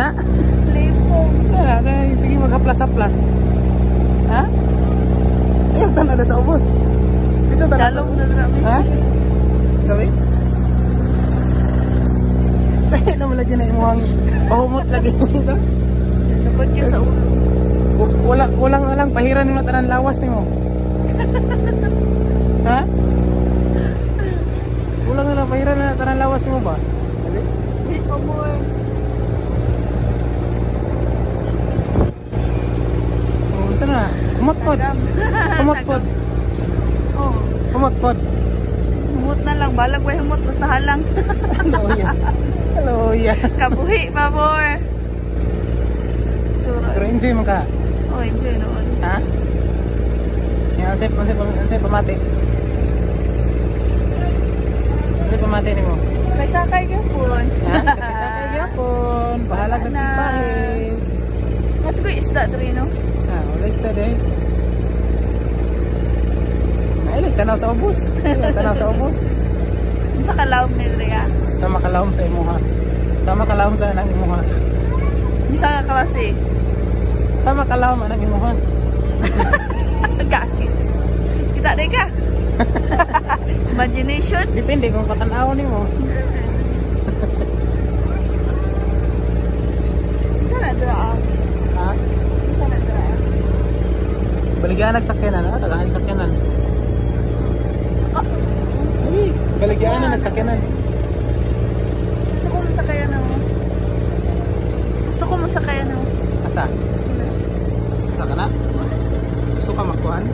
Asa? Lipong. Sige, magka-plus. Ha? Ayun, tanong na sa ubos. Dito tanong. Salong na drama. Ha? Gabi? Dahil naman lagi na imuhang pahumot lagi dito. Dapat ka sa ulo. Kulang na lang, pahiran mo na tanan lawas ni mo. Ha? Kulang na lang, pahiran na tanan lawas mo ba? Hindi pa mo eh. Saan na? Humot-pod. Humot-pod. Oo. Humot-pod. Humot na lang. Balag way humot. Basta halang. Hello, yeah. Kabuhi pa mo eh. Pero enjoy mo ka. Oh, enjoy noon. Ha? Yan, ansay pamati. Ansay pamati ni mo. Sakay-sakay ka po. Ha? Sakay yapon. Bahalag na sipahid. Mas ko isda dre no? Ha, wala isda eh. Ay, tanaw sa ubos. Tanaw sa ubos. Sa kalawom ni Drea. Sama kalawom sa imuha. Sama kalawom sa anang imuha. Sa kaklase. Sama kalawom anang imuha. Kaki. Kita deh ka. Imagination. Depende kung patanaw ni mo. Sana Drea. Ha? Sana Drea. Baligyan nagsakyanan, ha? Tagahan sakyanan. Ay, baligyan na nagsakyanan. Gusto ko masakayan na mo. Gusto ko masakayan na mo. Asa? Asa ka na? Gusto ka magkuhan?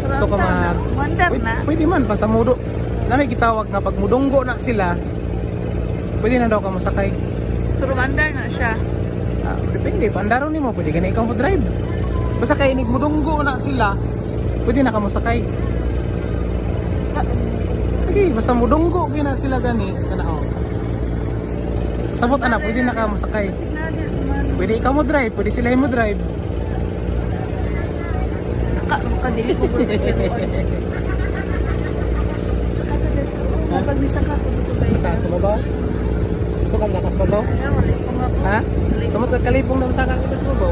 Gusto ka mag... Wonder na. Pwede man, basta mudo. Na may gitawag na pag mudunggo na sila, pwede na daw ka masakay. Pero wonder na siya. Ah, depende, pandaro ni mo, pwede ka na ikaw mo drive. Basta kaya inig mudunggo na sila, pwede na ka masakay. Sige, basta mudunggo na sila gani, kana o. Sabot ana, pwede na ka masakay. Pwede ikaw mo drive, pwede sila mo drive. Makadili ko ba sa Saka ka dito. Kapag nisaka ko dito ba? Sa ako ba? Gusto ka lakas ba ba? Ha? Sumot ka kalipong na masaka kita sa ba?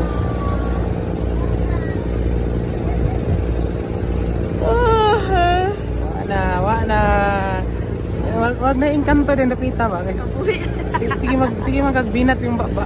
Wana. Wag na engkanto din napita ba? Sige magagbinat yung baba.